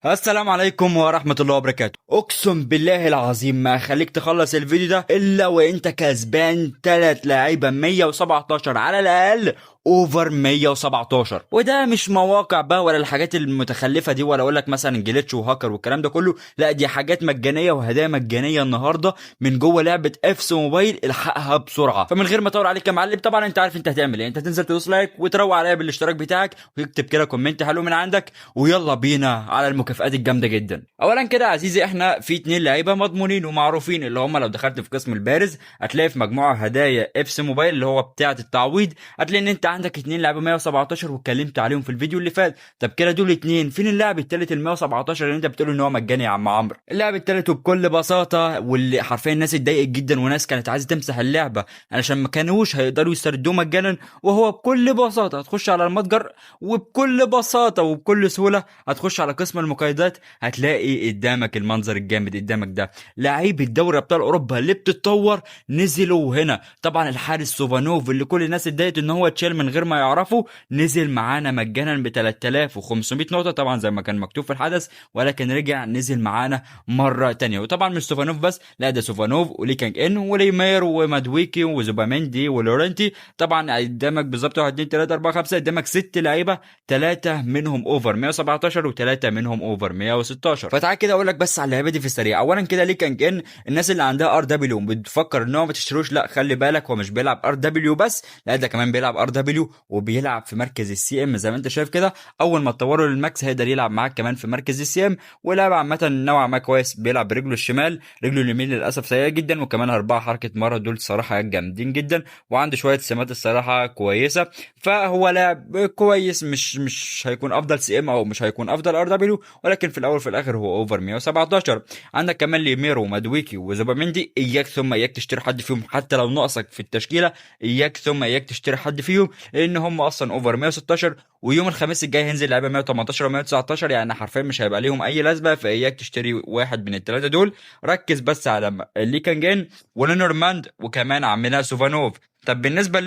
السلام عليكم ورحمة الله وبركاته. اقسم بالله العظيم ما خليك تخلص الفيديو ده الا وانت كسبان 3 لعيبة 117 على الاقل، اوفر 117. وده مش مواقع بقى ولا الحاجات المتخلفة دي، ولا اقول لك مثلا جليتش وهاكر والكلام ده كله، لا دي حاجات مجانية وهدايا مجانية النهاردة من جوه لعبة افس موبايل. الحقها بسرعة. فمن غير ما اطول عليك يا معلم، طبعا انت عارف انت هتعمل ايه. انت تنزل تدوس لايك وتروق عليا بالاشتراك بتاعك وتكتب كده كومنت حلو من عندك، ويلا بينا على المكافآت الجامده جدا. اولا كده يا عزيزي، احنا في 2 لعيبه مضمونين ومعروفين، اللي هم لو دخلت في قسم البارز هتلاقي في مجموعه هدايا افس موبايل اللي هو بتاعه التعويض، هتلاقي ان انت عندك 2 لعيبه 117 واتكلمت عليهم في الفيديو اللي فات. طب كده دول 2، فين اللاعب التالت ال 117 اللي انت بتقول ان هو مجاني يا عم عمرو؟ اللاعب التالت وبكل بساطه، واللي حرفيا الناس اتضايقت جدا وناس كانت عايزه تمسح اللعبه علشان ما كانوش هيقدروا يستردوه مجانا، وهو بكل بساطه هتخش على المتجر، وبكل بساطه وبكل سهوله هتخش على قسم المقايضات، هتلاقي قدامك المنظر الجامد قدامك ده. لعيب الدوري ابطال اوروبا اللي بتتطور نزلوا هنا. طبعا الحارس سوفانوف اللي كل الناس اتضايقت ان هو اتشال من غير ما يعرفوا، نزل معانا مجانا ب 3500 نقطه طبعا زي ما كان مكتوب في الحدث، ولكن رجع نزل معانا مره تانية. وطبعا مش سوفانوف بس، لا ده سوفانوف وليكانج ان وليمير ومادويكي وزوباميندي ولورنتي. طبعا قدامك بالظبط 1 2 3 4 5، قدامك 6 لعيبه، 3 منهم اوفر 117 و3 منهم اوفر 116. فتعال كده اقول لك بس على اللعيبه دي في السريع. اولا كده ليه كان جن الناس اللي عندها ار دبليو بتفكر ان هو ما تشتروش، لا خلي بالك هو مش بيلعب ار دبليو بس، لا ده كمان بيلعب ار دبليو وبيلعب في مركز السي ام زي ما انت شايف كده. اول ما تطوره للماكس هيقدر يلعب معاك كمان في مركز السي ام، ولاعب عامه نوعا ما كويس، بيلعب برجله الشمال، رجله اليمين للاسف سيئه جدا، وكمان 4 حركه مره دول صراحه جامدين جدا، وعنده شويه سمات الصراحه كويسه. فهو لاعب كويس، مش هيكون افضل سي ام او مش هيكون افضل ار دبليو، ولكن في الاول في الاخر هو اوفر 117. عندك كمان ليميرو ومادويكي وزوباميندي، اياك ثم اياك تشتري حد فيهم حتى لو ناقصك في التشكيله، اياك ثم اياك تشتري حد فيهم لان هم اصلا اوفر 116. ويوم الخميس الجاي هينزل لعيبه 118 و119، يعني حرفيا مش هيبقى ليهم اي لازمه، فاياك تشتري واحد من الثلاثه دول. ركز بس على ليكانجين ولينورماند وكمان عمنا سوفانوف. طب بالنسبه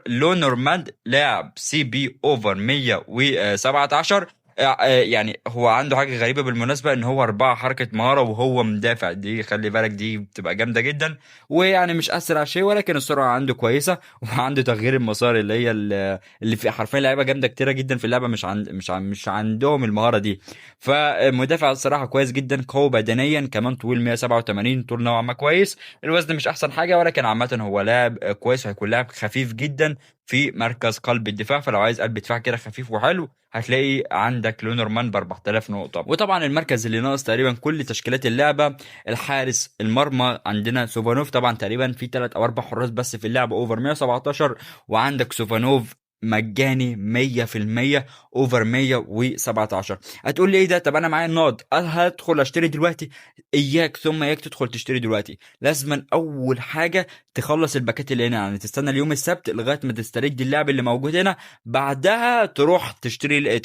لونورماند لاعب سي بي اوفر 117. يعني هو عنده حاجه غريبه بالمناسبه، ان هو 4 حركه مهاره وهو مدافع، دي خلي بالك دي بتبقى جامده جدا. ويعني مش اسرع شيء ولكن السرعه عنده كويسه، وعنده تغيير المسار اللي هي اللي في حرفيا لعيبه جامده كتيره جدا في اللعبه مش عندهم المهاره دي. فمدافع الصراحه كويس جدا، قوي بدنيا كمان، طويل 187، طول نوعا ما كويس. الوزن مش احسن حاجه ولكن عامه هو لاعب كويس، وهيكون لاعب خفيف جدا في مركز قلب الدفاع. فلو عايز قلب دفاع كده خفيف وحلو هتلاقي عندك لونرمان ب 4000 نقطه. وطبعا المركز اللي ناقص تقريبا كل تشكيلات اللعبه، الحارس المرمى عندنا سوفانوف. طبعا تقريبا في 3 او 4 حراس بس في اللعبه اوفر 117، وعندك سوفانوف مجاني 100% اوفر 117. هتقول لي ايه ده؟ طب انا معايا النقط هدخل اشتري دلوقتي؟ اياك ثم اياك تدخل تشتري دلوقتي. لازما اول حاجه تخلص الباكات اللي هنا، يعني تستنى اليوم السبت لغايه ما تسترد اللعب اللي موجود هنا، بعدها تروح تشتري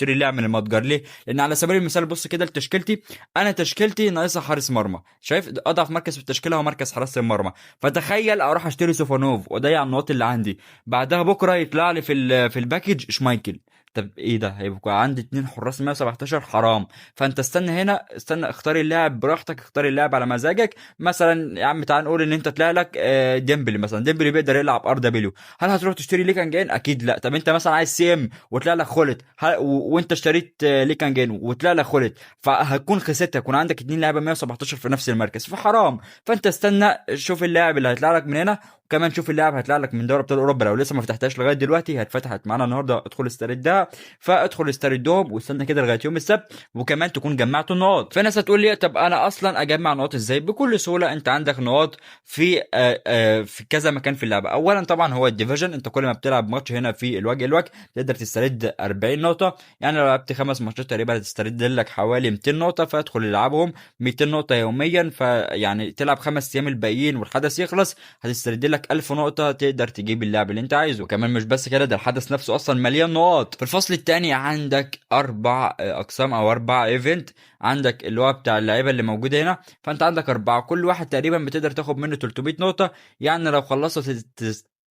اللعب من المتجر. ليه؟ لان على سبيل المثال بص كده لتشكيلتي، انا تشكيلتي ناقصها حارس مرمى، شايف اضعف مركز في التشكيله هو مركز حراسه المرمى، فتخيل اروح اشتري سوفانوف واضيع النقاط اللي عندي، بعدها بكره يطلع لي في الباكج شمايكل. طب ايه ده؟ هيبقى عندي 2 حراس 117، حرام. فانت استنى هنا، استنى، اختار اللاعب براحتك، اختار اللاعب على مزاجك. مثلا يا عم تعال نقول ان انت طلع لك ديمبلي مثلا، ديمبلي بيقدر يلعب ار دبليو، هل هتروح تشتري ليكانجين؟ اكيد لا. طب انت مثلا عايز سي ام وطلع لك خلت، وانت اشتريت ليكانجين وطلع لك خلت، فهتكون خسرت، هيكون عندك 2 لعيبه 117 في نفس المركز، فحرام. فانت استنى شوف اللاعب اللي هيطلع لك من هنا، وكمان شوف اللاعب هيطلع لك من دوري ابطال اوروبا لو لسه ما فتحتهاش لغايه دلوقتي، هتفتحت معانا النهارده، ادخل استردها. فادخل استردهم واستنى كده لغايه يوم السبت، وكمان تكون جمعت النقاط. في ناس هتقول لي طب انا اصلا اجمع نقاط ازاي؟ بكل سهوله، انت عندك نقاط في كذا مكان في اللعبه. اولا طبعا هو الديفيجن، انت كل ما بتلعب ماتش هنا في الوجه الوجه تقدر تسترد 40 نقطه، يعني لو لعبت 5 ماتشات تقريبا هتسترد لك حوالي 200 نقطه، فادخل العبهم 200 نقطه يوميا، فيعني تلعب 5 ايام الباقيين والحدث يخلص هتسترد لك 1000 نقطه، تقدر تجيب اللعب اللي انت عايزه. وكمان مش بس كده، ده الحدث نفسه اصلا مليان نقاط. في الفصل الثاني عندك 4 اقسام او 4 ايفنت، عندك اللي هو بتاع اللعيبه اللي موجوده هنا، فانت عندك 4، كل واحد تقريبا بتقدر تاخد منه 300 نقطه، يعني لو خلصت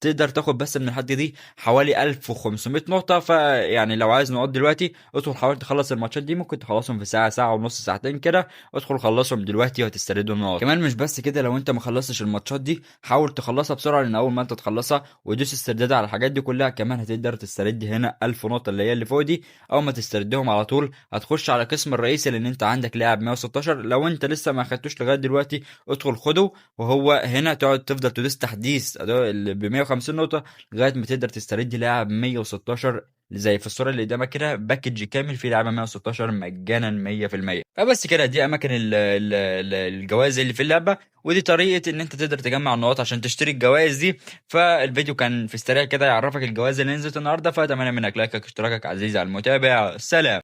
تقدر تاخد بس من الحد دي حوالي 1500 نقطة. فيعني لو عايز نقط دلوقتي ادخل حاول تخلص الماتشات دي، ممكن تخلصهم في ساعة، ساعة ونص، ساعتين كده. ادخل خلصهم دلوقتي وهتستردوا النقط. كمان مش بس كده، لو انت ما خلصتش الماتشات دي حاول تخلصها بسرعة، لان اول ما انت تخلصها ودوس استرداد على الحاجات دي كلها كمان هتقدر تسترد هنا 1000 نقطة اللي هي اللي فوق دي. اول ما تستردهم على طول هتخش على قسم الرئيسي، لان انت عندك لاعب 116. لو انت لسه ما خدتوش لغاية دلوقتي ادخل خده، وهو هنا تقعد تفضل تدوس تحديث ب 150 نقطة لغاية ما تقدر تسترد لاعب 116، زي في الصورة اللي قدامك كده باكج كامل فيه لعبة 116 مجانا 100%. فبس كده دي اماكن الجوائز اللي في اللعبة، ودي طريقة ان انت تقدر تجمع النقاط عشان تشتري الجوائز دي. فالفيديو كان في السريع كده يعرفك الجوائز اللي نزلت النهارده، فاتمنى منك لايكك اشتراكك عزيزي على المتابع. سلام.